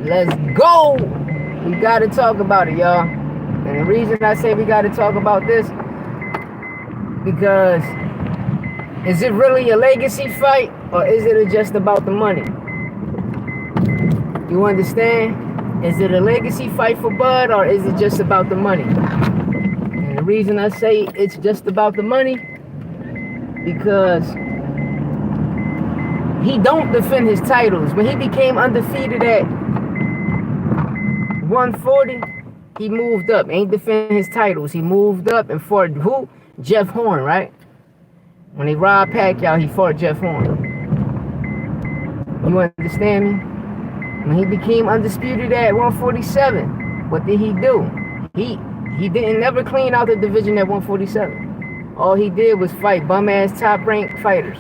Let's go. We got to talk about it, y'all. And the reason I say we got to talk about this, because is it really a legacy fight, or is it just about the money? You understand? Is it a legacy fight for Bud, or is it just about the money? And the reason I say it's just about the money, because he don't defend his titles. When he became undefeated at 140, he moved up. Ain't defending his titles. He moved up and fought who? Jeff Horn, right? When they robbed Pacquiao, he fought Jeff Horn. You understand me? When he became undisputed at 147, what did he do? He didn't never clean out the division at 147. All he did was fight bum-ass top-ranked fighters.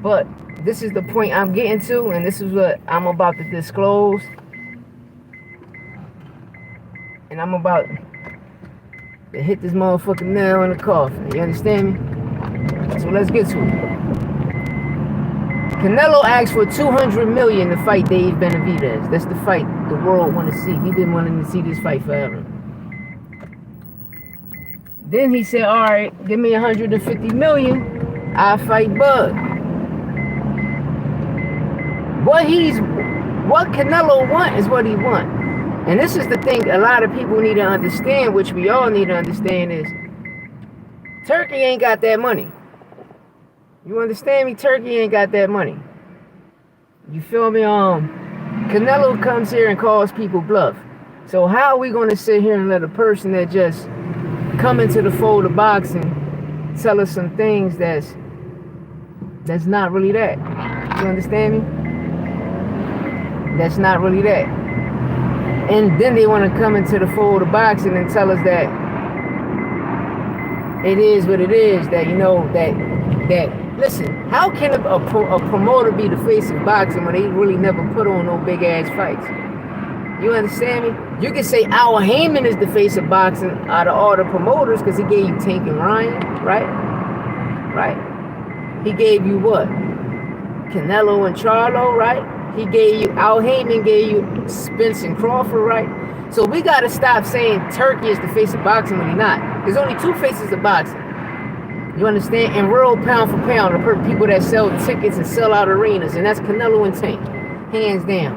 But this is the point I'm getting to, and this is what I'm about to disclose. And I'm about to hit this motherfucking nail in the coffin. You understand me? So let's get to it. Canelo asked for $200 million to fight Dave Benavidez. That's the fight the world want to see. We've been wanting to see this fight forever. Then he said, all right, give me $150 million. I'll fight Bud. What Canelo want is what he want. And this is the thing a lot of people need to understand, which we all need to understand, is Turkey ain't got that money. You understand me? Turkey ain't got that money. You feel me? Canelo comes here and calls people bluff. So how are we going to sit here and let a person that just come into the fold of boxing tell us some things that's not really that? You understand me? That's not really that. And then they want to come into the fold of boxing and tell us that it is what it is, that, you know, that listen, how can a promoter be the face of boxing when they really never put on no big ass fights? You understand me? You can say Al Heyman is the face of boxing out of all the promoters because he gave you Tank and Ryan, right? Right? He gave you what? Canelo and Charlo, right? He gave you, Al Heyman gave you Spence and Crawford, right? So we got to stop saying Turkey is the face of boxing when he's not. There's only two faces of boxing. You understand? And world pound for pound, the people that sell tickets and sell out arenas, and that's Canelo and Tank, hands down.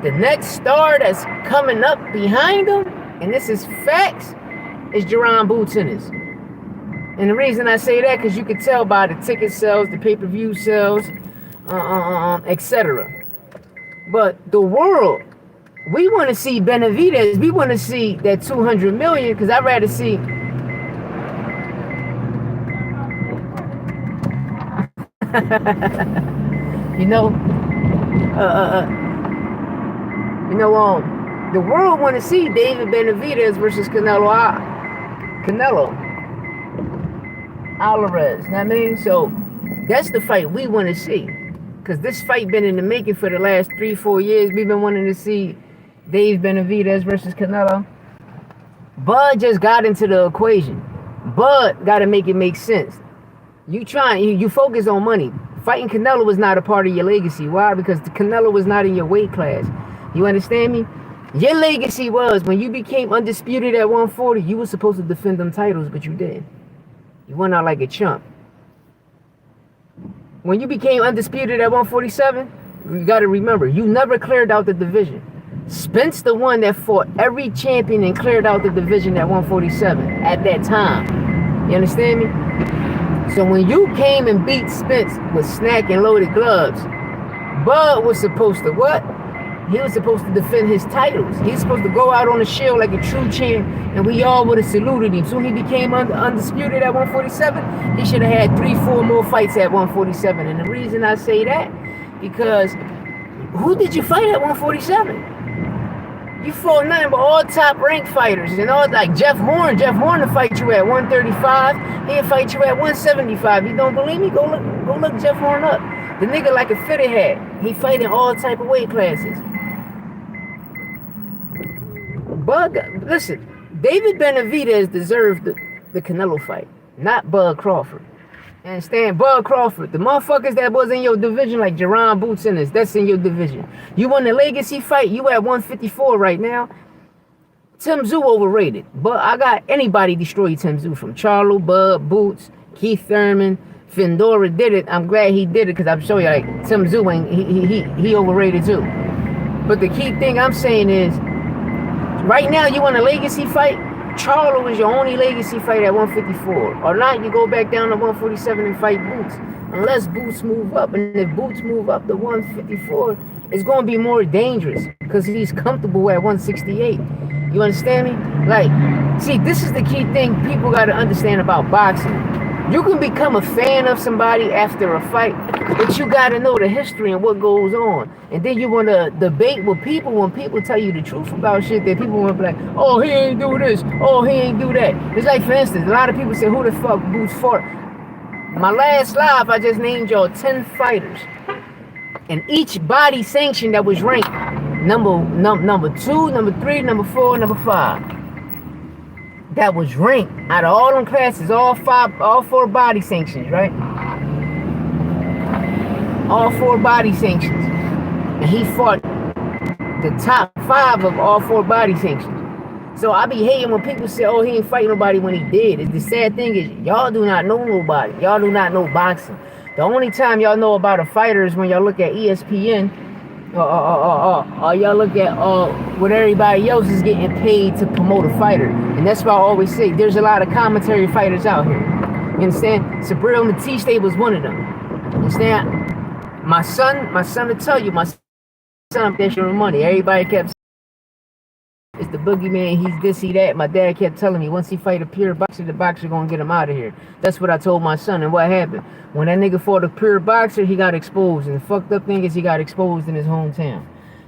The next star that's coming up behind him, and this is facts, is Jerron Bootennis. And the reason I say that, because you can tell by the ticket sales, the pay-per-view sales, etc. But the world, we want to see Benavides. We want to see that $200 million, because I'd rather see the world want to see David Benavidez versus Canelo Alvarez. You know what I mean? So that's the fight we want to see. Because this fight been in the making for the last 3-4 years. We've been wanting to see Dave Benavidez versus Canelo. Bud just got into the equation. Bud got to make it make sense. You focus on money. Fighting Canelo was not a part of your legacy. Why? Because Canelo was not in your weight class. You understand me? Your legacy was when you became undisputed at 140, you were supposed to defend them titles, but you didn't. You went out like a chump. When you became undisputed at 147, you got to remember, you never cleared out the division. Spence the one that fought every champion and cleared out the division at 147 at that time. You understand me? So when you came and beat Spence with snack and loaded gloves, Bud was supposed to what? He was supposed to defend his titles. He was supposed to go out on the shield like a true champ, and we all would have saluted him. Soon he became undisputed at 147. He should have had 3-4 more fights at 147. And the reason I say that, because who did you fight at 147? You fought nothing but all top-ranked fighters, and all like Jeff Horn. Jeff Horn to fight you at 135. He'll fight you at 175. You don't believe me? Go look Jeff Horn up. The nigga like a fitted hat. He fight in all type of weight classes. Bud, listen, David Benavidez deserved the Canelo fight, not Bud Crawford. Understand? Bud Crawford, the motherfuckers that was in your division, like Jerron Boots in this, that's in your division. You won the legacy fight, you at 154 right now. Tim Tszyu overrated, but I got anybody destroy Tim Tszyu, from Charlo, Bud, Boots, Keith Thurman, Findora did it. I'm glad he did it, because I'm showing you, like, Tim Tszyu ain't, he overrated too. But the key thing I'm saying is, right now you want a legacy fight. Charlo is your only legacy fight at 154. Or not, you go back down to 147 and fight Boots. Unless Boots move up. And if Boots move up to 154, it's going to be more dangerous, because he's comfortable at 168. You understand me? Like, see, this is the key thing people got to understand about boxing. You can become a fan of somebody after a fight, but you got to know the history and what goes on. And then you want to debate with people when people tell you the truth about shit, that people want to be like, oh, he ain't do this, oh, he ain't do that. It's like, for instance, a lot of people say, who the fuck Boots fought? My last live, I just named y'all 10 fighters. And each body sanction that was ranked number 2, number 3, number 4, number 5. That was ranked out of all them classes, all 4 body sanctions, right? All 4 body sanctions. And he fought the top 5 of all 4 body sanctions. So I be hating when people say, oh, he ain't fight nobody, when he did. The sad thing is, y'all do not know nobody. Y'all do not know boxing. The only time y'all know about a fighter is when y'all look at ESPN, or y'all look at what everybody else is getting paid to promote a fighter. And that's why I always say, there's a lot of commentary fighters out here. You understand? Sabril Matiste was one of them. You understand? My son will tell you, my son up there showing money. Everybody kept saying, it's the boogeyman, he's this, he that. My dad kept telling me, once he fight a pure boxer, the boxer gonna get him out of here. That's what I told my son. And what happened? When that nigga fought a pure boxer, he got exposed. And the fucked up thing is, he got exposed in his hometown.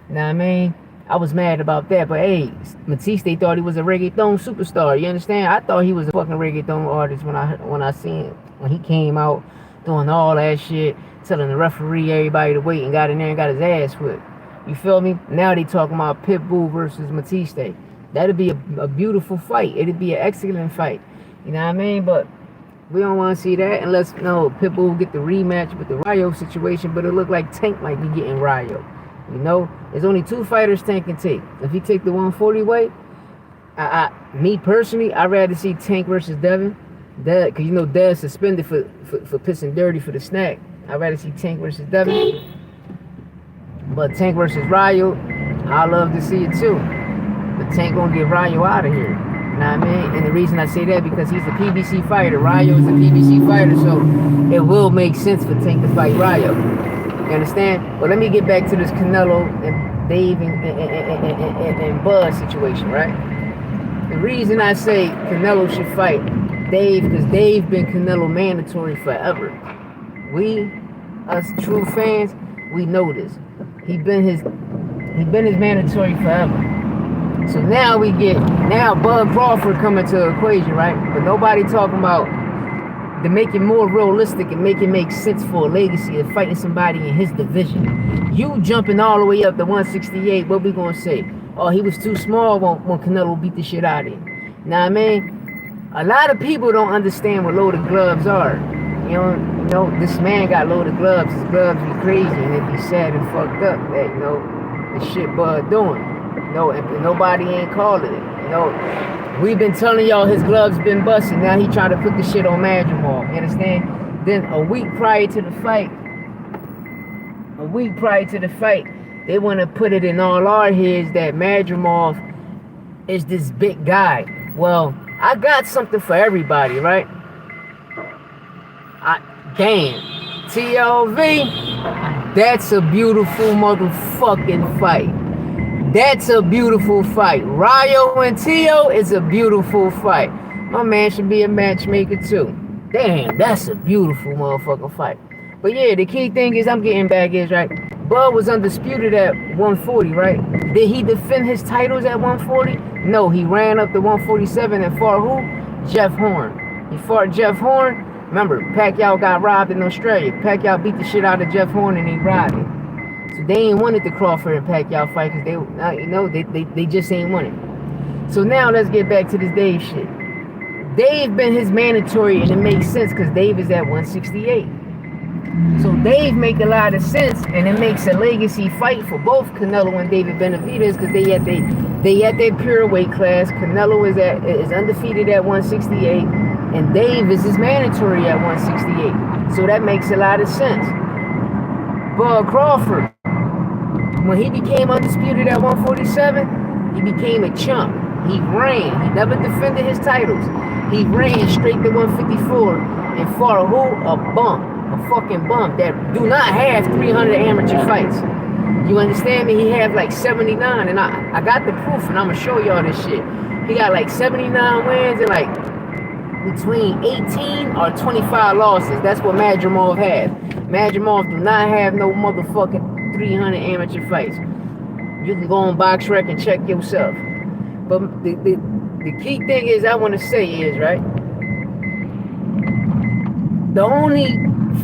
You know what I mean? I was mad about that. But hey, Matiste thought he was a reggaeton superstar. You understand? I thought he was a fucking reggaeton artist when I seen him. When he came out doing all that shit, telling the referee, everybody to wait, and got in there and got his ass whipped. You feel me? Now they talking about Pitbull versus Matiste. That'd be a beautiful fight. It'd be an excellent fight. You know what I mean? But we don't want to see that unless, Pitbull get the rematch with the Rayo situation. But it looked like Tank might be getting Rayo. You know? There's only 2 fighters Tank can take. If he take the 140 weight, me personally, I'd rather see Tank versus Devin. Because, Dev's suspended for pissing dirty for the snack. I'd rather see Tank versus Devin. But Tank versus Rayo, I love to see it too. But Tank gonna get Rayo out of here. You know what I mean? And the reason I say that, because he's a PBC fighter. Rayo is a PBC fighter, so it will make sense for Tank to fight Rayo. You understand? But let me get back to this Canelo and Dave and Bud situation, right? The reason I say Canelo should fight Dave, because Dave been Canelo mandatory forever. We, us true fans, we know this. He been his mandatory forever. So now Bud Crawford coming to the equation, right? But nobody talking about to make it more realistic and make it make sense for a legacy of fighting somebody in his division. You jumping all the way up to 168, what we gonna say? Oh, he was too small when Canelo beat the shit out of him. You know what I mean? A lot of people don't understand what loaded gloves are. You know, this man got loaded gloves. His gloves be crazy, and it be sad and fucked up that, the shit Bud doing. And nobody ain't calling it. We've been telling y'all his gloves been busted. Now he trying to put the shit on Madrimov. You understand? Then a week prior to the fight, they want to put it in all our heads that Madrimov is this big guy. Well, I got something for everybody, right? Damn, TLV, that's a beautiful motherfucking fight. That's a beautiful fight. Rayo and Tio is a beautiful fight. My man should be a matchmaker too. Damn, that's a beautiful motherfucking fight. But yeah, the key thing is, I'm getting back is, right, Bud was undisputed at 140, right? Did he defend his titles at 140? No, he ran up to 147 and fought who? Jeff Horn. He fought Jeff Horn. Remember, Pacquiao got robbed in Australia. Pacquiao beat the shit out of Jeff Horn and he robbed him. So they ain't wanted the Crawford and Pacquiao fight because they just ain't want it. So now let's get back to this Dave shit. Dave been his mandatory, and it makes sense because Dave is at 168. So Dave make a lot of sense, and it makes a legacy fight for both Canelo and David Benavidez because they at their pure weight class. Canelo is undefeated at 168, and Dave is his mandatory at 168. So that makes a lot of sense. Bud Crawford, when he became undisputed at 147, he became a chump. He ran. He never defended his titles. He ran straight to 154 and fought a bump. A fucking bump that do not have 300 amateur fights. You understand me? He had like 79, and I got the proof, and I'm gonna show y'all this shit. He got like 79 wins and like between 18 or 25 losses. That's what Madrimov had. Madrimov do not have no motherfucking 300 amateur fights. You can go on BoxRec and check yourself. But the key thing is I want to say is, right, the only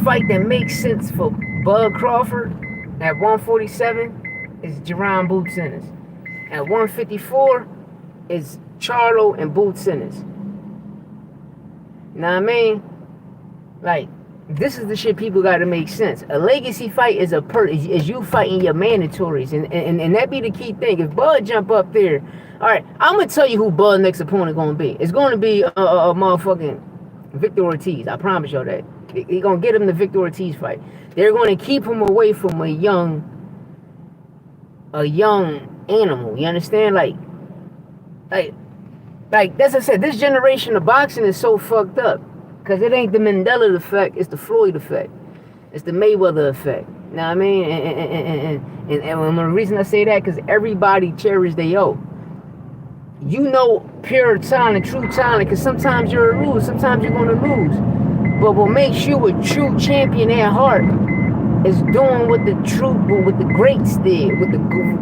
fight that makes sense for Bud Crawford at 147 is Jerron Boots Ennis. At 154 is Charlo and Boots Ennis. You know what I mean? Like, this is the shit people got to make sense. A legacy fight is is you fighting your mandatories, and that be the key thing. If Bud jump up there, all right, I'm gonna tell you who Bud's next opponent gonna be. It's gonna be a motherfucking Victor Ortiz. I promise y'all that. They're going to get him the Victor Ortiz fight. They're going to keep him away from a young animal. You understand? Like as I said, this generation of boxing is so fucked up. Because it ain't the Mandela effect, it's the Floyd effect. It's the Mayweather effect. You know what I mean? And the reason I say that, because everybody cherishes their own. You know pure talent, true talent, because sometimes you're a lose, sometimes you're going to lose. But what makes you a true champion at heart is doing what the greats did, what the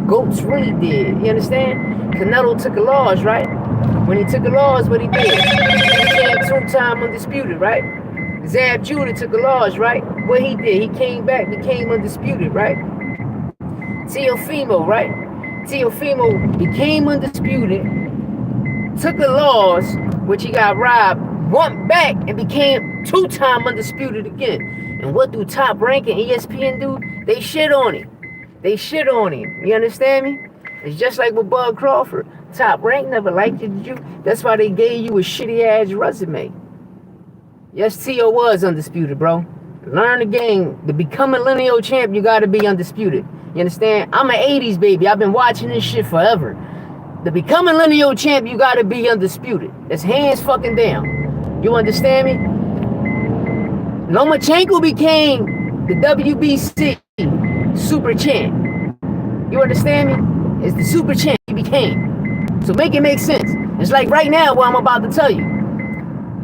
GOATs really did. You understand? Canelo took a loss, right? When he took a loss, what he did? He came 2-time undisputed, right? Zab Judah took a loss, right? What he did? He came back, became undisputed, right? Teofimo, right? Teofimo became undisputed, took a loss, which he got robbed, went back and became 2-time undisputed again. And what do Top Rank and ESPN do? They shit on him. They shit on him. You understand me? It's just like with Bud Crawford. Top Rank never liked you. That's why they gave you a shitty ass resume. Yes, T.O. was undisputed, bro. Learn the game. To become a lineal champ, you gotta be undisputed. You understand? I'm an 80s baby. I've been watching this shit forever. To become a lineal champ, you gotta be undisputed. That's hands fucking down. You understand me? Lomachenko became the WBC super champ. You understand me? It's the super champ he became. So make it make sense. It's like right now what I'm about to tell you.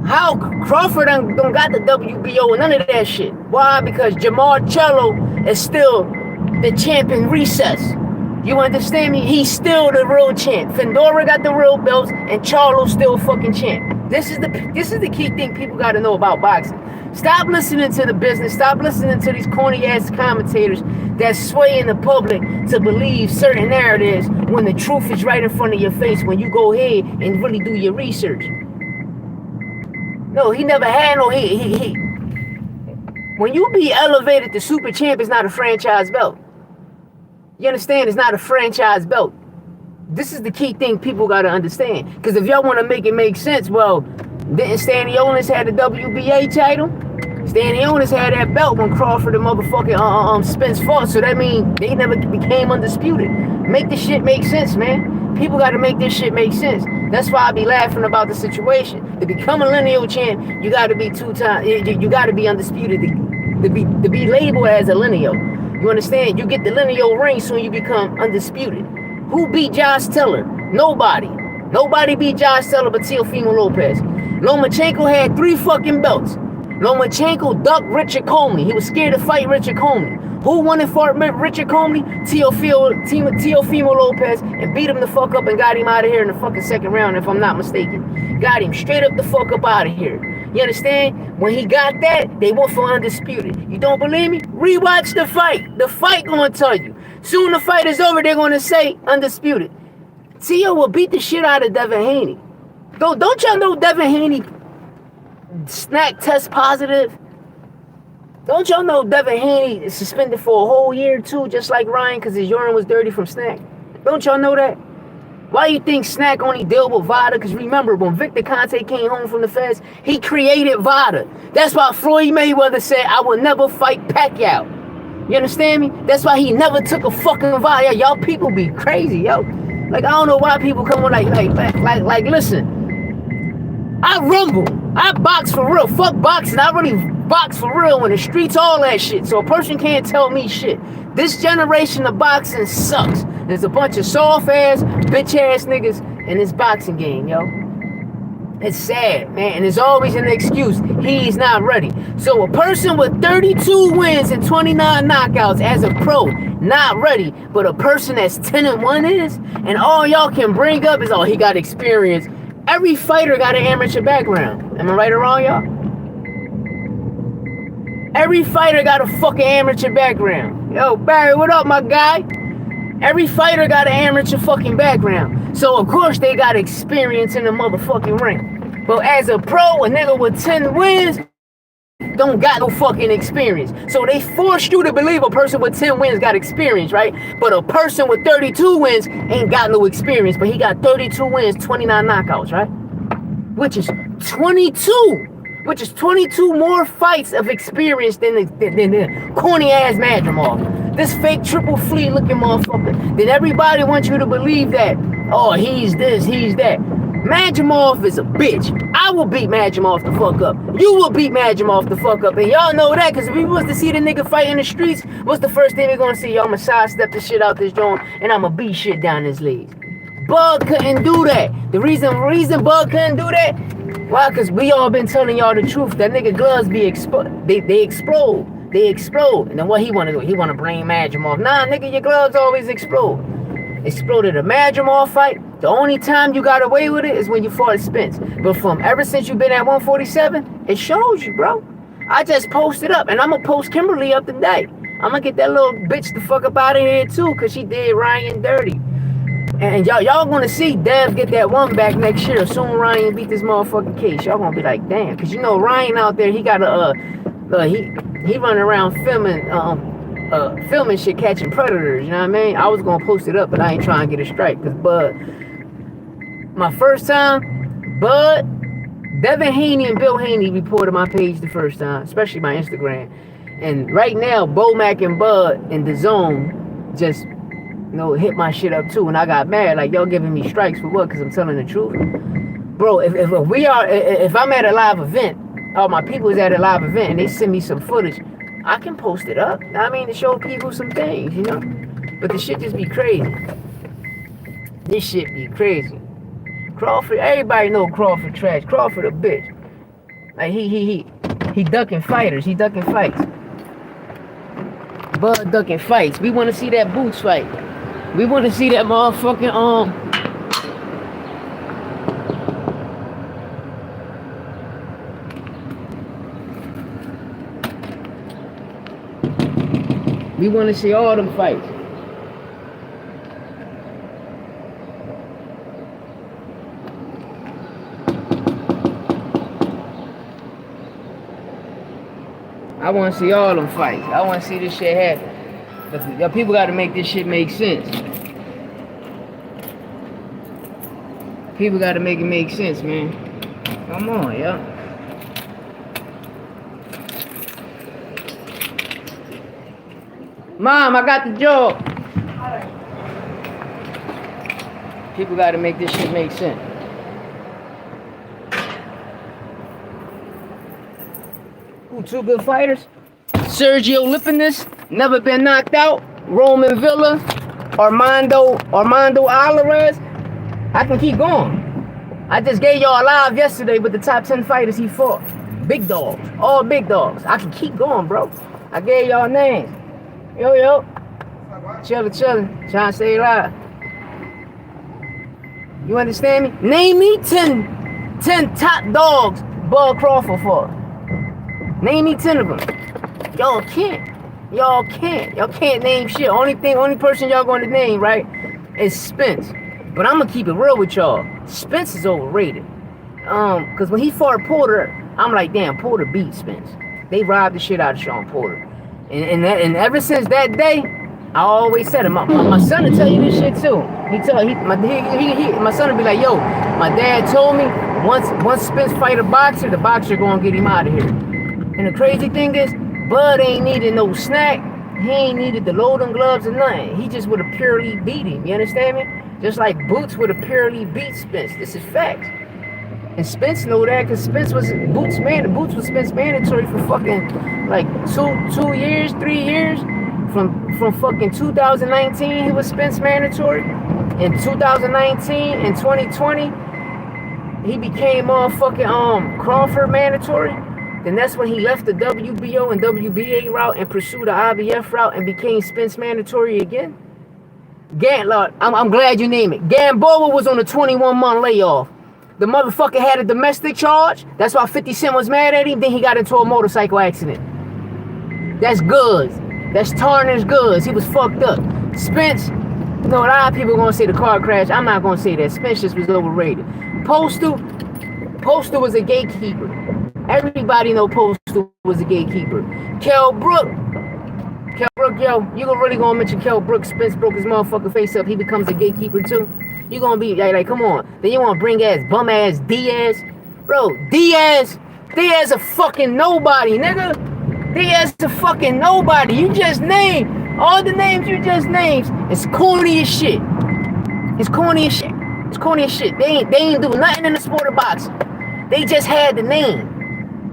How Crawford don't got the WBO and none of that shit. Why? Because Jamar Cello is still the champ in recess. You understand me? He's still the real champ. Fedora got the real belts, and Charlo's still fucking champ. This is the key thing people got to know about boxing. Stop listening to the business. Stop listening to these corny ass commentators that sway in the public to believe certain narratives when the truth is right in front of your face. When you go ahead and really do your research. No, he never had no. He. When you be elevated to super champ, it's not a franchise belt. You understand? It's not a franchise belt. This is the key thing people got to understand. Because if y'all want to make it make sense, well, didn't Stanionis had the WBA title? Stanionis had that belt when Crawford and motherfucking Spence fought. So that means they never became undisputed. Make this shit make sense, man. People got to make this shit make sense. That's why I be laughing about the situation. To become a lineal champ, you got to be 2-time. You got to be undisputed to be labeled as a lineal. You understand? You get the lineal ring, so you become undisputed. Who beat Josh Taylor? Nobody. Nobody beat Josh Taylor but Teofimo Lopez. Lomachenko had 3 fucking belts. Lomachenko ducked Richard Comey. He was scared to fight Richard Comey. Who won and fought Richard Comey? Teofimo Lopez, and beat him the fuck up and got him out of here in the fucking second round, if I'm not mistaken. Got him straight up the fuck up out of here. You understand? When he got that, they went for undisputed. You don't believe me? Rewatch the fight. The fight gonna tell you. Soon the fight is over, they're gonna say undisputed. Tio will beat the shit out of Devin Haney. Don't y'all know Devin Haney Snack test positive. Don't y'all know Devin Haney is suspended for a whole year too, just like Ryan, because his urine was dirty from Snack? Don't y'all know that? Why you think Snack only dealt with VADA? Because remember, when Victor Conte came home from the feds, he created VADA. That's why Floyd Mayweather said, I will never fight Pacquiao. You understand me? That's why he never took a fucking VADA. Y'all people be crazy, yo. Like, I don't know why people come on like, listen. I rumble. I box for real. Fuck boxing. I really box for real in the streets, all that shit. So a person can't tell me shit. This generation of boxing sucks. There's a bunch of soft-ass, bitch-ass niggas in this boxing game, yo. It's sad, man. And there's always an excuse. He's not ready. So a person with 32 wins and 29 knockouts as a pro, not ready. But a person that's 10-1 is, and all y'all can bring up is, oh, he got experience. Every fighter got an amateur background. Am I right or wrong, y'all? Every fighter got a fucking amateur background. Yo, Barry, what up, my guy? Every fighter got an amateur fucking background. So, of course, they got experience in the motherfucking ring. But as a pro, a nigga with 10 wins don't got no fucking experience. So they forced you to believe a person with 10 wins got experience, right? But a person with 32 wins ain't got no experience. But he got 32 wins, 29 knockouts, right? Which is 22. Which is 22 more fights of experience than the corny-ass Madrimov. This fake triple fleet looking motherfucker. Then everybody wants you to believe that, oh, he's this, he's that. Madrimov is a bitch. I will beat Madrimov the fuck up. You will beat Madrimov the fuck up. And y'all know that, because if we was to see the nigga fight in the streets, what's the first thing we're gonna see? Y'all, I'ma sidestep the shit out this joint, and I'ma beat shit down his legs. Bud couldn't do that. The reason Bud couldn't do that, why? Because we all been telling y'all the truth. That nigga gloves be they explode. They explode. And then what he want to do? He want to bring Madrimov. Nah, nigga, your gloves always explode. Exploded a Madrimov fight. The only time you got away with it is when you fought Spence. But from ever since you been at 147, it shows you, bro. I just posted up, and I'm going to post Kimberly up today. I'm going to get that little bitch the fuck up out of here, too, because she did Ryan dirty. And y'all gonna see Dev get that one back next year. Soon Ryan beat this motherfucking case. Y'all gonna be like, damn, because you know Ryan out there, he got he running around filming shit, catching predators. You know what I mean? I was gonna post it up, but I ain't trying to get a strike. Cause Bud, my first time, Bud, Devin Haney and Bill Haney reported my page the first time, especially my Instagram. And right now, Bomac and Bud in the zone just, hit my shit up too, and I got mad. Like, y'all giving me strikes for what? Because I'm telling the truth, bro. If I'm at a live event, or my people is at a live event, and they send me some footage, I can post it up. I mean, to show people some things, But the shit just be crazy. This shit be crazy. Crawford, everybody know Crawford trash. Crawford a bitch. Like he ducking fighters. He ducking fights. Bud ducking fights. We want to see that Boots fight. We want to see that motherfucking, we want to see all them fights. I want to see all them fights. I want to see this shit happen. But y'all people got to make this shit make sense. People got to make it make sense, man. Come on, yo. Mom, I got the job. People got to make this shit make sense. Who, two good fighters? Sergio Lipinus, never been knocked out. Roman Villa, Armando Alvarez. I can keep going. I just gave y'all a live yesterday with the top 10 fighters he fought. Big dogs, all big dogs. I can keep going, bro. I gave y'all names. Yo. Chillin'. Trying to stay alive. You understand me? Name me 10 top dogs Bud Crawford fought. Name me 10 of them. Y'all can't. Y'all can't name shit. Only person y'all going to name, right, is Spence. But I'm going to keep it real with y'all. Spence is overrated. Because when he fought Porter, I'm like, damn, Porter beat Spence. They robbed the shit out of Sean Porter. And ever since that day, I always said it. My son will tell you this shit too. My son will be like, yo, my dad told me once Spence fight a boxer, the boxer gonna get him out of here. And the crazy thing is, Bud ain't needed no snack. He ain't needed the loading gloves or nothing. He just would have purely beat him. You understand me? Just like Boots would have purely beat Spence. This is facts. And Spence know that because Spence was Boots was Spence mandatory for fucking like 3 years. From fucking 2019, he was Spence mandatory. In 2019 and 2020, he became Crawford mandatory. Then that's when he left the WBO and WBA route and pursued the IBF route and became Spence mandatory again. I'm glad you named it. Gamboa was on a 21-month layoff. The motherfucker had a domestic charge. That's why 50 Cent was mad at him. Then he got into a motorcycle accident. That's goods. That's tarnished goods. He was fucked up. Spence, you know, a lot of people are going to say the car crash. I'm not going to say that. Spence just was overrated. Postal was a gatekeeper. Everybody know Postal was a gatekeeper. Kell Brook, yo, you really gonna mention Kell Brook? Spence broke his motherfucking face up. He becomes a gatekeeper too. You gonna be like, come on. Then you wanna bring bum ass Diaz, bro? Diaz a fucking nobody, nigga. Diaz a fucking nobody. You just named all the names you just named. It's corny as shit. They ain't do nothing in the sport of boxing. They just had the name.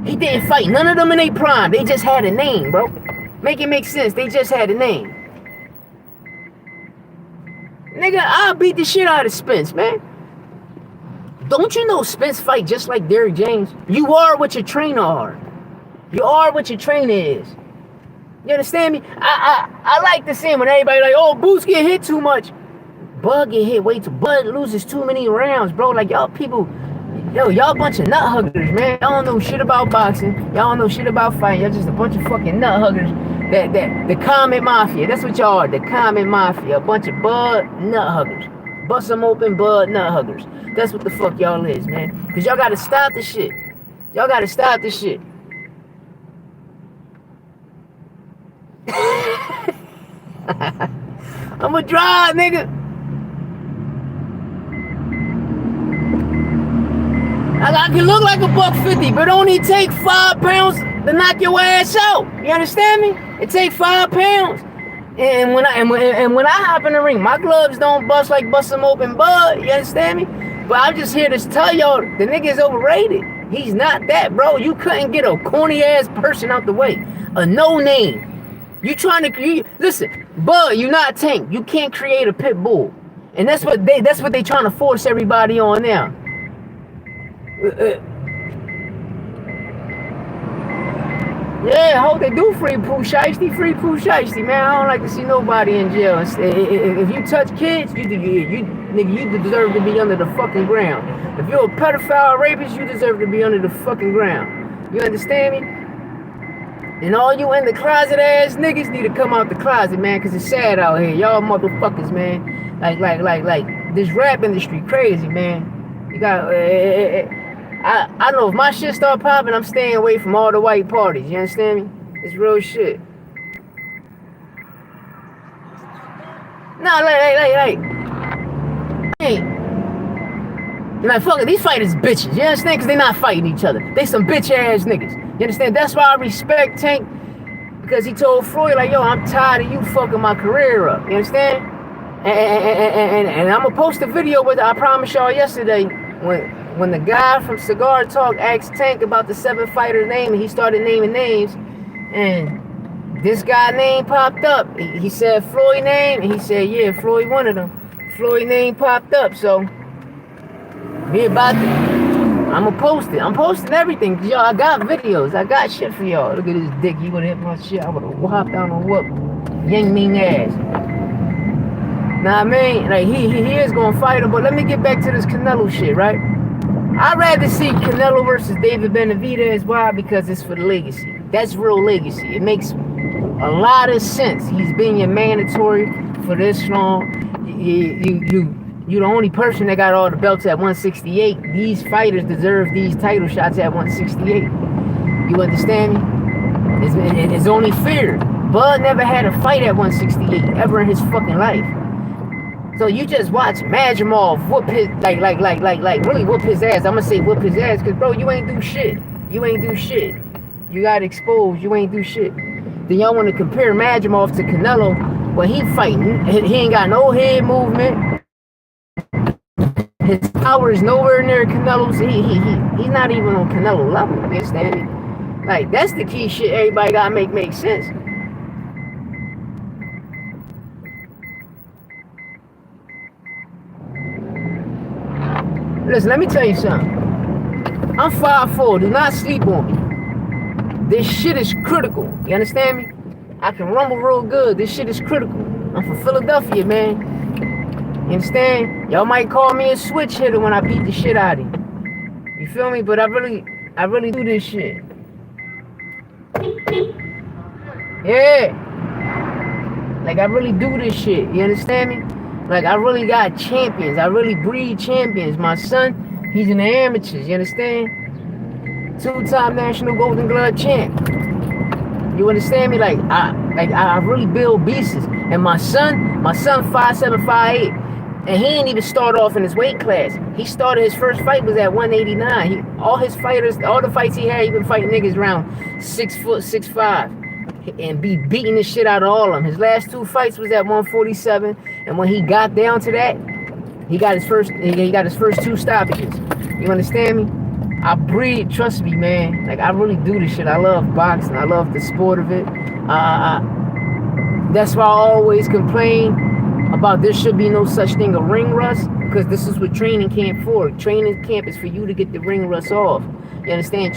He didn't fight none of them in their prime. They just had a name, bro. Make it make sense. They just had a name. Nigga, I'll beat the shit out of Spence, man. Don't you know Spence fight just like Derrick James? You are what your trainer are. You are what your trainer is. You understand me? I like to see when everybody like, oh, Boots get hit too much. Bud get hit way too. Bud loses too many rounds, bro. Like y'all people. Yo, y'all bunch of nut huggers, man. Y'all don't know shit about boxing. Y'all don't know shit about fighting. Y'all just a bunch of fucking nut huggers. The comment mafia. That's what y'all are. The comment mafia. A bunch of Bud nut huggers. Bust them open, Bud nut huggers. That's what the fuck y'all is, man. Because y'all gotta stop this shit. Y'all gotta stop this shit. I'ma drive, nigga. I can look like $150, but only take 5 pounds to knock your ass out. You understand me? It take 5 pounds. And when I hop in the ring, my gloves don't bust like bust them open Bud. You understand me? But I'm just here to tell y'all the nigga is overrated. He's not that, bro. You couldn't get a corny ass person out the way. A no name. You trying to create? Listen, Bud, you not Tank. You can't create a pit bull, and that's what they trying to force everybody on now. Yeah, I hope they do free Pooh Shiesty, man. I don't like to see nobody in jail. If you touch kids, you deserve to be under the fucking ground. If you're a pedophile rapist, you deserve to be under the fucking ground. You understand me? And all you in the closet ass niggas need to come out the closet, man, because it's sad out here. Y'all motherfuckers, man. Like this rap industry crazy, man. You got I know if my shit start popping, I'm staying away from all the white parties. You understand me? It's real shit. Nah, like fuck it, these fighters bitches. You understand? Because they not fighting each other. They some bitch ass niggas. You understand? That's why I respect Tank, because he told Floyd like, yo, I'm tired of you fucking my career up. You understand? And I'm gonna post a video with it. I promised y'all yesterday when the guy from Cigar Talk asked Tank about the 7 fighters name, and he started naming names, and this guy name popped up. He said Floyd name, and he said, yeah, Floyd one of them. Floyd name popped up, so be about it. I'm gonna post it. I'm posting everything, cause y'all, I got videos. I got shit for y'all. Look at this dick. He would've hit my shit. I would've hopped down on whoop Yang Ming ass. Nah, I mean, like he is gonna fight him, but let me get back to this Canelo shit, right? I'd rather see Canelo versus David Benavidez. Why? Because it's for the legacy. That's real legacy. It makes a lot of sense. He's been your mandatory for this long. You the only person that got all the belts at 168. These fighters deserve these title shots at 168. You understand me? It's only fair. Bud never had a fight at 168 ever in his fucking life. So you just watch Majimov whoop his like really whoop his ass. I'ma say whoop his ass because bro, you ain't do shit. You ain't do shit. You got exposed. You ain't do shit. Then y'all want to compare Majimov to Canelo when he fighting. He ain't got no head movement. His power is nowhere near Canelo's. He's not even on Canelo level. You understand me? Like that's the key shit. Everybody gotta make sense. Listen, let me tell you something. I'm 5'4". Do not sleep on me. This shit is critical. You understand me? I can rumble real good. This shit is critical. I'm from Philadelphia, man. You understand? Y'all might call me a switch hitter when I beat the shit out of you. You feel me? But I really do this shit. Yeah. Like I really do this shit. You understand me? Like, I really got champions. I really breed champions. My son, he's in the amateurs. You understand? 2-time National Golden Glove champ. You understand me? Like I really build beasts. And my son 5'7", 5'8". And he didn't even start off in his weight class. He started, his first fight was at 189. All the fights he had, he been fighting niggas around 6 foot, 6'5". And be beating the shit out of all of them. His last 2 fights was at 147, and when he got down to that, he got his first 2 stoppages. You understand me? I breed, trust me, man. Like I really do this shit. I love boxing. I love the sport of it. That's why I always complain about there should be no such thing as ring rust, because this is what training camp for. Training camp is for you to get the ring rust off. You understand?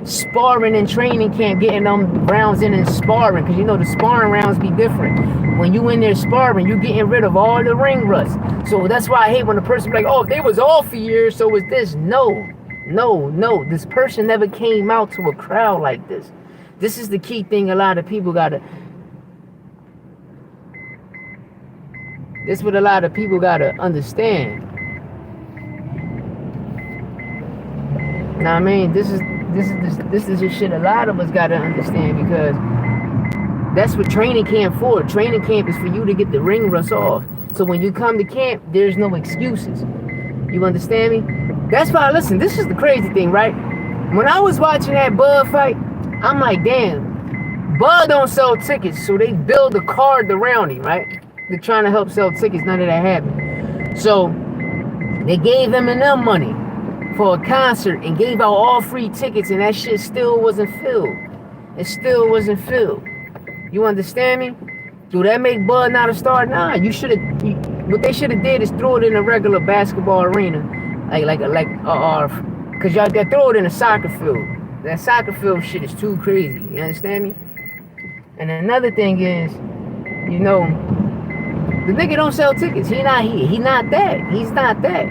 Sparring and training camp, getting them rounds in and sparring, because you know the sparring rounds be different. When you in there sparring, you getting rid of all the ring rust. So that's why I hate when a person be like, oh, they was off a year, so was this. No. This person never came out to a crowd like this. This is the key thing a lot of people gotta. This is what a lot of people gotta understand. Now I mean, this is the shit a lot of us gotta understand, because that's what training camp for. Training camp is for you to get the ring rust off. So when you come to camp, there's no excuses. You understand me? That's why, listen, this is the crazy thing, right? When I was watching that Bud fight, I'm like, damn, Bud don't sell tickets, so they build a card around him, right? They're trying to help sell tickets, none of that happened. So they gave Eminem money for a concert and gave out all free tickets, and that shit still wasn't filled. It still wasn't filled. You understand me? Do that make Bud not a star? Nah, you should have. What they should have did is throw it in a regular basketball arena, cause y'all they throw it in a soccer field. That soccer field shit is too crazy. You understand me? And another thing is, you know, the nigga don't sell tickets. He not here. He not that. He's not that.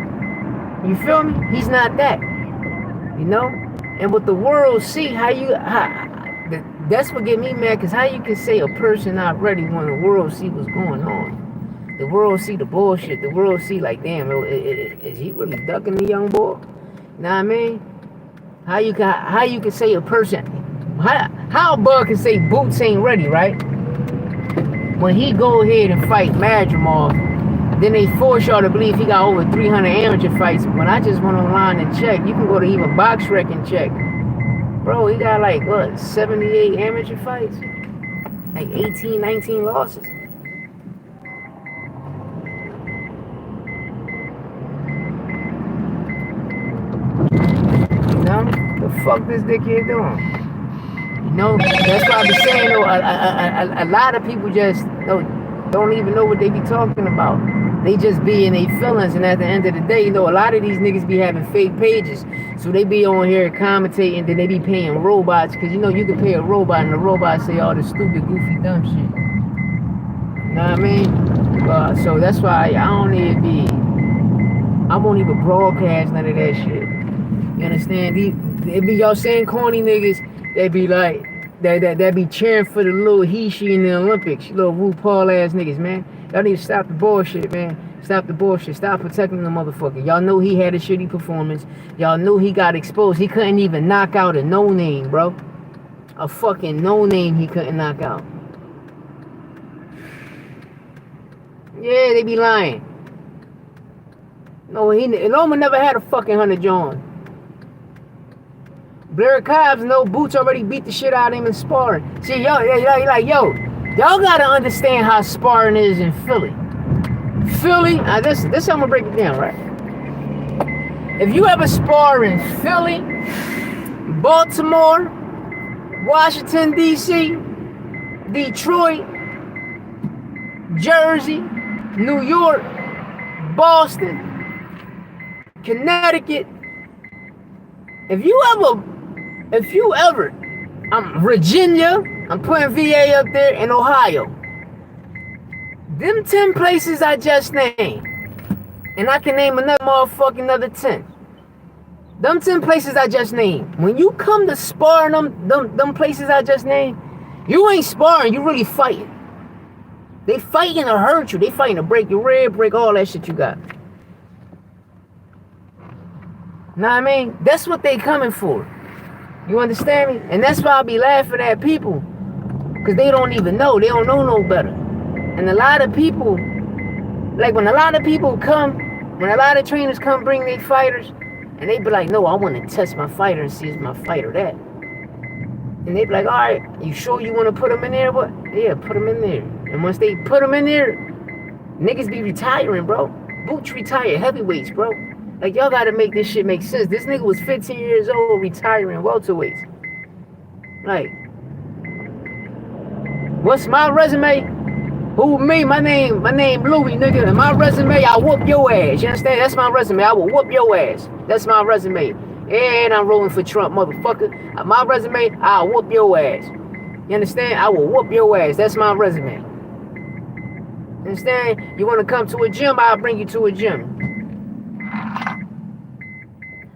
You feel me? He's not that. You know? And what the world see, that's what get me mad, because how you can say a person not ready when the world see what's going on? The world see the bullshit. The world see like, damn, is he really ducking the young boy? You know what I mean? How you can say a person, how Bud can say Boots ain't ready, right? When he go ahead and fight Majimov, then they force y'all to believe he got over 300 amateur fights. When I just went online and checked, you can go to even BoxRec and check. Bro, he got like, what, 78 amateur fights? Like 18, 19 losses. You know? The fuck this dickhead doing? You know, that's why I be saying, though, a lot of people just don't even know what they be talking about. They just be in their feelings, and at the end of the day, you know, a lot of these niggas be having fake pages. So they be on here commentating, then they be paying robots, because, you know, you can pay a robot, and the robot say all this stupid, goofy, dumb shit. You know what I mean? So that's why I won't even broadcast none of that shit. You understand? They be y'all saying corny niggas, they be like, that be cheering for the little he, she in the Olympics. Little RuPaul ass niggas, man. Y'all need to stop the bullshit, man. Stop the bullshit. Stop protecting the motherfucker. Y'all know he had a shitty performance. Y'all knew he got exposed. He couldn't even knock out a no-name, bro. A fucking no-name he couldn't knock out. Yeah, they be lying. No, Loma never had a fucking 100 John. Blair Cobbs, no Boots already beat the shit out of him in sparring. See, y'all gotta understand how sparring is in Philly. This I'm gonna break it down, right? If you ever spar in Philly, Baltimore, Washington, D.C., Detroit, Jersey, New York, Boston, Connecticut, if you ever, Virginia, I'm putting VA up there, and Ohio. Them 10 places I just named, and I can name another 10. Them 10 places I just named. When you come to spar in them places I just named, you ain't sparring, you really fighting. They fighting to hurt you. They fighting to break your rib, break all that shit you got. Know what I mean? That's what they coming for. You understand me? And that's why I be laughing at people. Because they don't even know. They don't know no better. And a lot of people, like when a lot of trainers come bring their fighters, and they be like, no, I want to test my fighter and see if my fighter that. And they be like, all right, you sure you want to put them in there? What? Yeah, put them in there. And once they put them in there, niggas be retiring, bro. Boots retire heavyweights, bro. Like, y'all gotta make this shit make sense. This nigga was 15 years old retiring welterweights. Like, what's my resume? Who me? My name Louis, nigga. And my resume, I whoop your ass. You understand? That's my resume. I will whoop your ass. That's my resume. And I'm rolling for Trump, motherfucker. My resume, I'll whoop your ass. You understand? I will whoop your ass. That's my resume. You understand? You want to come to a gym, I'll bring you to a gym.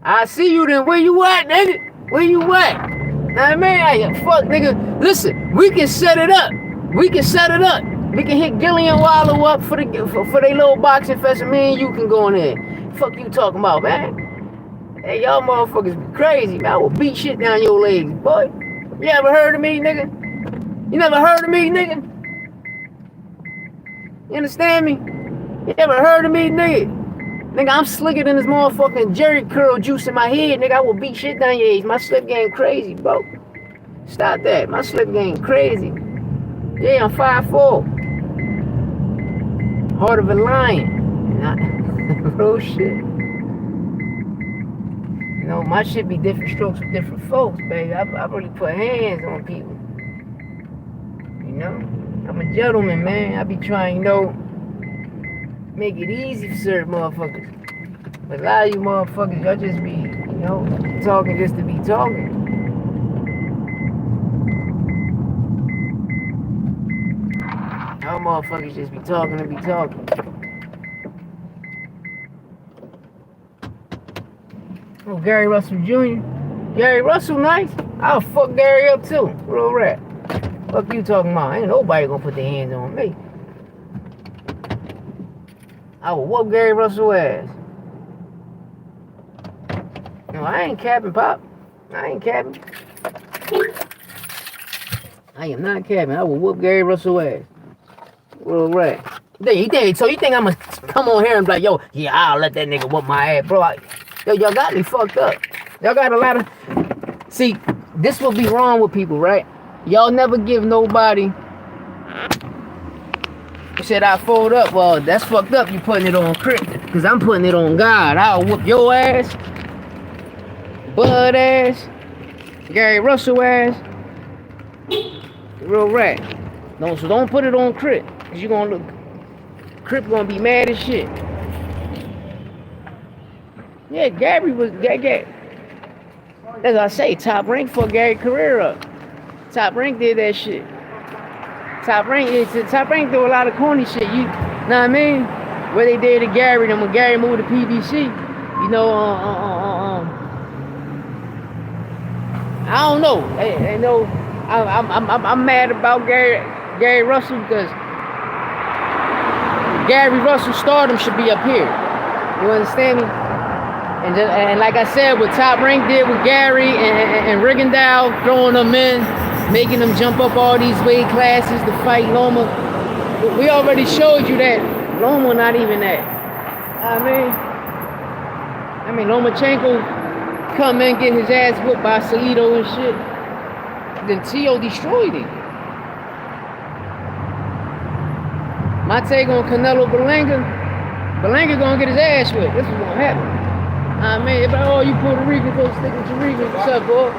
I see you then. Where you at, nigga? Where you at? Nah, man, fuck, nigga. Listen, we can set it up. We can hit Gillian Wallow up for their little boxing fest, and me and you can go in there. Fuck you talking about, man? Hey, y'all motherfuckers be crazy, man. I will beat shit down your legs, boy. You ever heard of me, nigga? You never heard of me, nigga? You understand me? You ever heard of me, nigga? Nigga, I'm slicker than this motherfucking Jerry curl juice in my head, nigga. I will beat shit down your age. My slip game crazy, bro. Stop that. My slip game crazy. Yeah, I'm 5'4". Heart of a lion. Real shit. You know, my shit be different strokes with different folks, baby. I really put hands on people. You know? I'm a gentleman, man. I be trying, you know, make it easy for certain motherfuckers. But a lot of you motherfuckers, y'all just be, you know, talking just to be talking. Y'all motherfuckers just be talking to be talking. Oh, Gary Russell Jr. Gary Russell, nice. I'll fuck Gary up too. Real rap. Fuck you talking about? Ain't nobody gonna put their hands on me. I will whoop Gary Russell ass. No, I ain't capping, Pop. I ain't capping. I am not capping. I will whoop Gary Russell ass. Real right. You think I'm gonna come on here and be like, yo, yeah, I'll let that nigga whoop my ass, bro. Yo, y'all got me fucked up. Y'all got a lot of... See, this will be wrong with people, right? Y'all never give nobody... Said I fold up. Well, that's fucked up. You putting it on Crip, because I'm putting it on God. I'll whoop your ass, Bud ass, Gary Russell ass. Real rat. No, so don't put it on Crip, because you gonna look. Crip gonna be mad as shit. Yeah, Gary was Gary. As I say, Top Rank fucked Gary career up. Top Rank did that shit. Top Rank do a lot of corny shit. You know what I mean? What they did to Gary, then when Gary moved to PBC, you know, I don't know. I know I'm mad about Gary Russell because Gary Russell stardom should be up here. You understand me? And like I said, what Top Rank did with Gary and Rigondeaux, throwing them in, making them jump up all these weight classes to fight Loma. We already showed you that Loma not even that. I mean Lomachenko come in, get his ass whooped by Saito and shit. Then Tio destroyed him. My take on Canelo Berlanga gonna get his ass whipped. This is gonna happen. Oh, you Puerto Rican, go stick with your Rican. What's up, boy?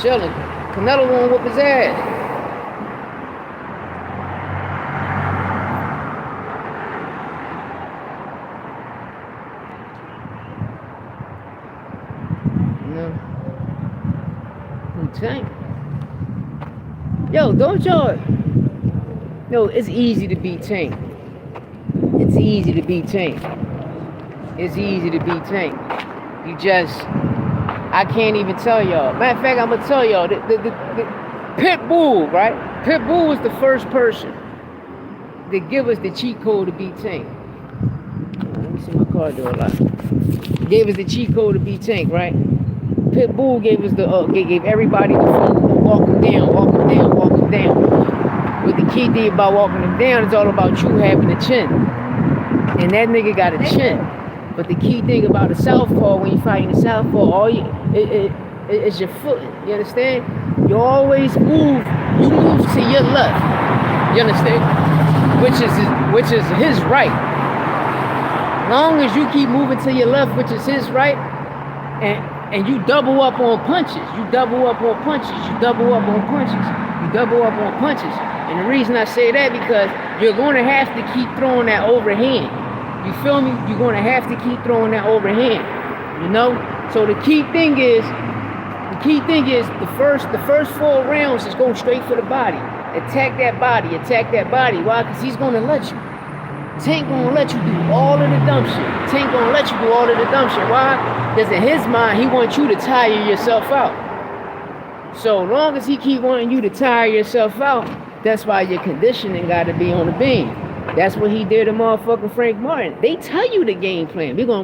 Chilling. Canelo gonna whoop his ass. Tank. Yo, don't y'all. No, it's easy to beat Tank. It's easy to beat Tank. It's easy to beat Tank. You just, I can't even tell y'all. Matter of fact, I'm gonna tell y'all. The Pitbull, right? Pitbull was the first person to give us the cheat code to beat Tank. Let me see my car door lock. Gave us the cheat code to beat Tank, right? Pitbull gave us gave everybody the walk him down. But the key thing about walking him down is all about you having a chin. And that nigga got a chin. But the key thing about a southpaw, when you fighting a southpaw, it's your foot. You understand? You always move. You move to your left. You understand? Which is his right. Long as you keep moving to your left, which is his right, and you double up on punches. And the reason I say that because you're going to have to keep throwing that overhand. You feel me? You're going to have to keep throwing that overhand. You know? So the key thing is the first 4 rounds is go straight for the body. Attack that body. Why? Because he's going to let you. Tank gonna let you do all of the dumb shit. Why? Because in his mind, he wants you to tire yourself out. So long as he keep wanting you to tire yourself out, that's why your conditioning got to be on the beam. That's what he did to motherfucking Frank Martin. They tell you the game plan. We're gonna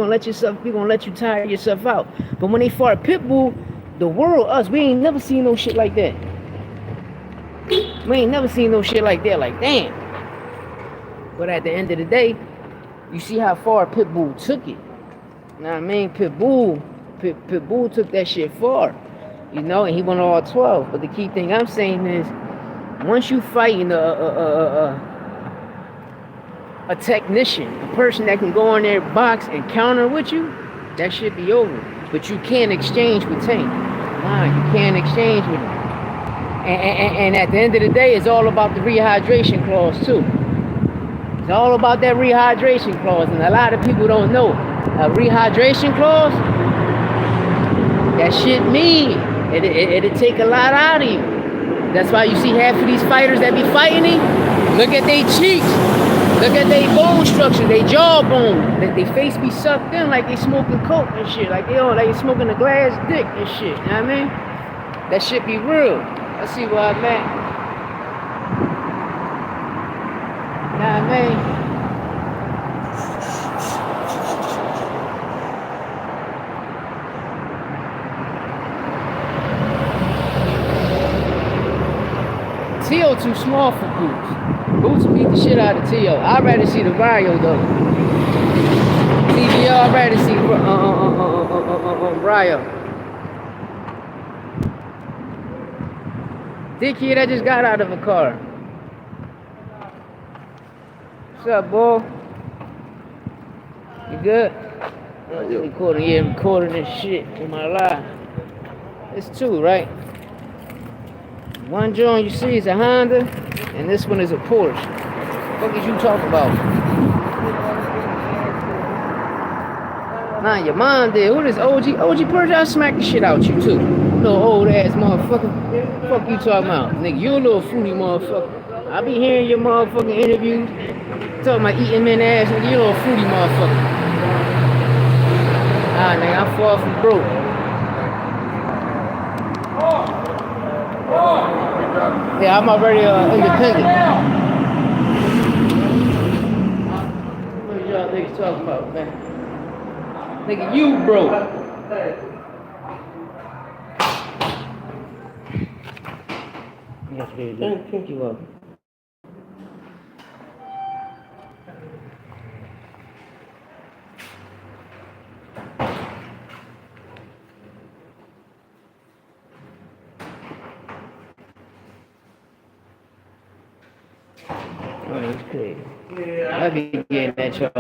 let you tire yourself out. But when they fought Pitbull, the world, us, we ain't never seen no shit like that. Like, damn. But at the end of the day, you see how far Pitbull took it. You know what I mean? Pitbull took that shit far. You know, and he won all 12. But the key thing I'm saying is, once you fighting a technician, a person that can go in there, box, and counter with you, that should be over. But you can't exchange with Tank. Nah, you can't exchange with him. And at the end of the day, it's all about the rehydration clause, too. It's all about that rehydration clause, and a lot of people don't know. A rehydration clause, that shit mean it'll take a lot out of you. That's why you see half of these fighters that be fighting him, look at their cheeks, look at their bone structure, their jawbone, that their face be sucked in like they smoking coke and shit, like they smoking a glass dick and shit, you know what I mean? That shit be real. Let's see where I'm at. You know what I mean? Tio too small for Boots. Boots beat the shit out of Tio. I'd rather see the Ryo though. TBR, I'd rather see Ryo. Dickhead that just got out of a car. What's up, boy? You good? Recording this shit in my life. It's 2, right? One joint you see is a Honda, and this one is a Porsche. What is you talking about? Nah, your mom did. Who this OG? OG Persia, I smack the shit out you too. Little old ass motherfucker. Fuck you talking about? Nigga, you a little fruity motherfucker. I be hearing your motherfucking interviews. Talking about eating men ass, nigga, you a little fruity motherfucker. Ah, nigga, I'm far from broke. Yeah, I'm already independent. you talking about, man? Nigga, you broke. Yes, baby. Thank you up. Oh, it's crazy. I be getting that charge.